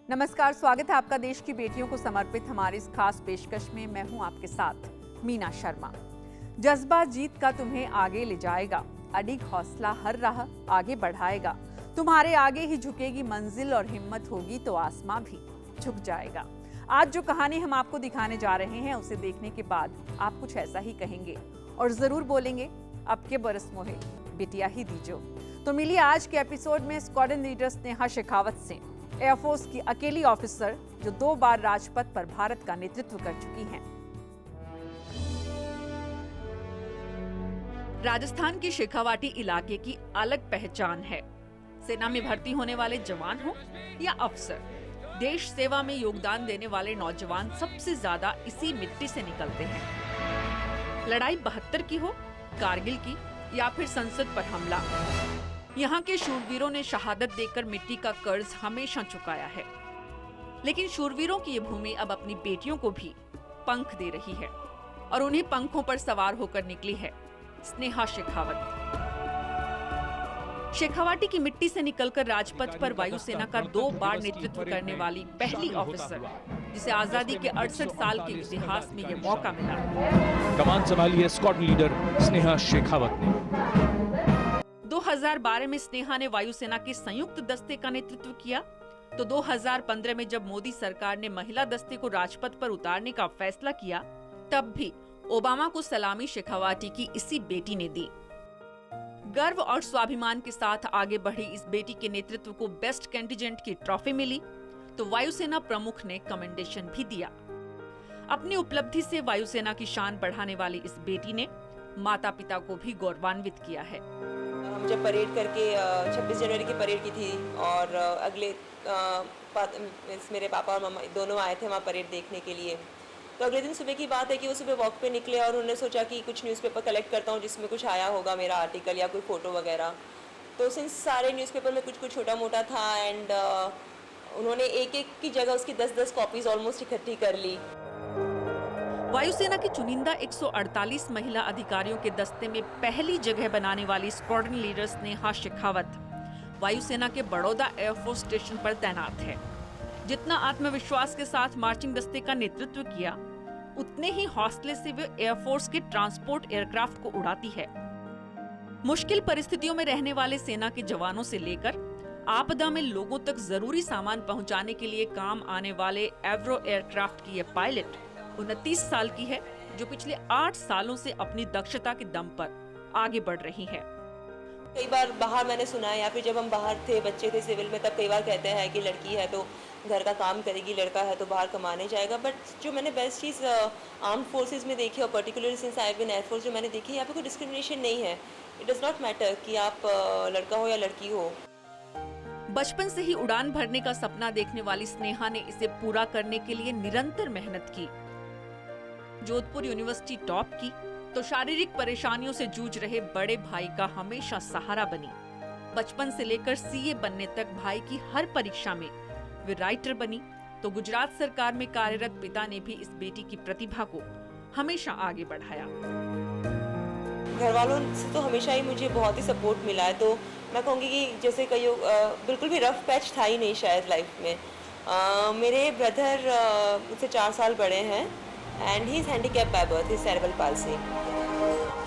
नमस्कार, स्वागत है आपका देश की बेटियों को समर्पित हमारी इस खास पेशकश में। मैं हूं आपके साथ मीना शर्मा। जज्बा जीत का तुम्हें आगे ले जाएगा, अडिग हौसला हर राह आगे बढ़ाएगा। तुम्हारे आगे ही झुकेगी मंजिल और हिम्मत होगी तो आसमां भी झुक जाएगा। आज जो कहानी हम आपको दिखाने जा रहे हैं उसे देखने के बाद आप कुछ ऐसा ही कहेंगे और जरूर बोलेंगे, अब के बरस मोहे बिटिया ही दीजो। तो मिलिए आज के एपिसोड में स्क्वाड्रन लीडर स्नेहा शेखावत से, एयरफोर्स की अकेली ऑफिसर जो 2 बार राजपथ पर भारत का नेतृत्व कर चुकी हैं। राजस्थान के शेखावाटी इलाके की अलग पहचान है। सेना में भर्ती होने वाले जवान हो या अफसर, देश सेवा में योगदान देने वाले नौजवान सबसे ज्यादा इसी मिट्टी से निकलते हैं। लड़ाई 72 की हो, कारगिल की या फिर संसद पर हमला, यहाँ के शूरवीरों ने शहादत देकर मिट्टी का कर्ज हमेशा चुकाया है। लेकिन शूरवीरों की ये भूमि अब अपनी बेटियों को भी पंख दे रही है और उन्हीं पंखों पर सवार होकर निकली है स्नेहा शेखावत। शेखावाटी की मिट्टी से निकलकर राजपथ पर वायुसेना का 2 बार नेतृत्व करने वाली पहली ऑफिसर, जिसे आजादी के 68 साल के इतिहास में ये मौका मिला। कमान संभाली है स्क्वाड्रन लीडर स्नेहा शेखावत ने। 2012 में स्नेहा ने वायुसेना के संयुक्त दस्ते का नेतृत्व किया, तो 2015 में जब मोदी सरकार ने महिला दस्ते को राजपथ पर उतारने का फैसला किया, तब भी ओबामा को सलामी शेखावाटी की इसी बेटी ने दी। गर्व और स्वाभिमान के साथ आगे बढ़ी इस बेटी के नेतृत्व को बेस्ट कैंडिडेट की ट्रॉफी मिली, तो वायुसेना प्रमुख ने कमेंडेशन भी दिया। अपनी उपलब्धि से वायुसेना की शान बढ़ाने वाली इस बेटी ने माता पिता को भी गौरवान्वित किया है। हम जब परेड करके 26 जनवरी की परेड की थी और अगले मेरे पापा और मम्मा दोनों आए थे वहाँ परेड देखने के लिए। तो अगले दिन सुबह की बात है कि वो सुबह वॉक पे निकले और उन्होंने सोचा कि कुछ न्यूज़पेपर कलेक्ट करता हूँ जिसमें कुछ आया होगा मेरा आर्टिकल या कोई फ़ोटो वगैरह। तो सिंस सारे न्यूज़पेपर में कुछ कुछ छोटा मोटा था एंड उन्होंने एक की जगह उसकी 10-10 कॉपीज़ ऑलमोस्ट इकट्ठी कर ली। वायुसेना की चुनिंदा 148 महिला अधिकारियों के दस्ते में पहली जगह बनाने वाली स्क्वाड्रन लीडर स्नेहा शेखावत वायुसेना के बड़ौदा एयरफोर्स स्टेशन पर तैनात है। जितना आत्मविश्वास के साथ मार्चिंग दस्ते का नेतृत्व किया, उतने ही हौसले से वे एयरफोर्स के ट्रांसपोर्ट एयरक्राफ्ट को उड़ाती है। मुश्किल परिस्थितियों में रहने वाले सेना के जवानों से लेकर आपदा में लोगों तक जरूरी सामान पहुंचाने के लिए काम आने वाले एवरो एयरक्राफ्ट की ये पायलट 29 साल की है, जो पिछले 8 सालों से अपनी दक्षता के दम पर आगे बढ़ रही है। कई बार बाहर मैंने सुना है, या फिर जब हम बाहर थे, बच्चे थे सिविल में, तब कई बार कहते हैं कि लड़की है तो घर का काम करेगी, लड़का है तो बाहर कमाने जाएगा। बट जो मैंने बेस्ट चीज़ आर्म्ड फोर्सेज में देखी, और particularly since I been air force, जो मैंने देखी, यहाँ पे कोई डिस्क्रिमिनेशन नहीं है। इट डज नॉट मैटर कि आप लड़का हो या लड़की हो। बचपन से ही उड़ान भरने का सपना देखने वाली स्नेहा ने इसे पूरा करने के लिए निरंतर मेहनत की। जोधपुर यूनिवर्सिटी टॉप की, तो शारीरिक परेशानियों से जूझ रहे बड़े भाई का हमेशा सहारा बनी। बचपन से लेकर सीए बनने तक भाई की हर परीक्षा में वे राइटर बनी, तो गुजरात सरकार में कार्यरत पिता ने भी इस बेटी की प्रतिभा को हमेशा आगे बढ़ाया। घर वालों से तो हमेशा ही मुझे बहुत ही सपोर्ट मिला है। तो मैं कहूँगी कि जैसे कई बिल्कुल भी रफ पैच था ही नहीं शायद लाइफ में। मेरे ब्रदर मुझसे 4 साल बड़े हैं and he is handicapped by birth, is cerebral palsy.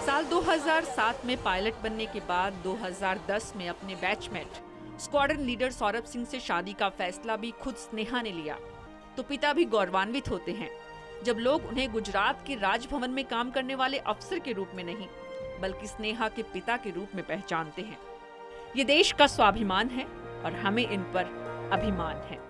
साल 2007 में पायलट बनने के बाद 2010 में अपने batchmate squadron leader Saurabh Singh से शादी का फैसला भी खुद स्नेहा ने लिया, तो पिता भी गौरवान्वित होते हैं जब लोग उन्हें गुजरात के राजभवन में काम करने वाले अफसर के रूप में नहीं, बल्कि स्नेहा के पिता के रूप में पहचानते हैं। ये देश का स्वाभिमान है और हमें इन पर अभिमान है।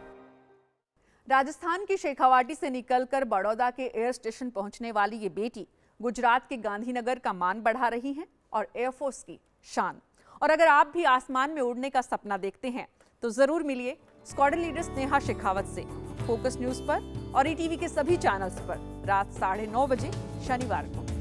राजस्थान की शेखावाटी से निकलकर बड़ौदा के एयर स्टेशन पहुंचने वाली ये बेटी गुजरात के गांधीनगर का मान बढ़ा रही हैं और एयरफोर्स की शान। और अगर आप भी आसमान में उड़ने का सपना देखते हैं तो जरूर मिलिए स्क्वाड्रन लीडर स्नेहा शेखावत से फोकस न्यूज पर और ईटीवी के सभी चैनल्स पर रात 9:30 बजे शनिवार को।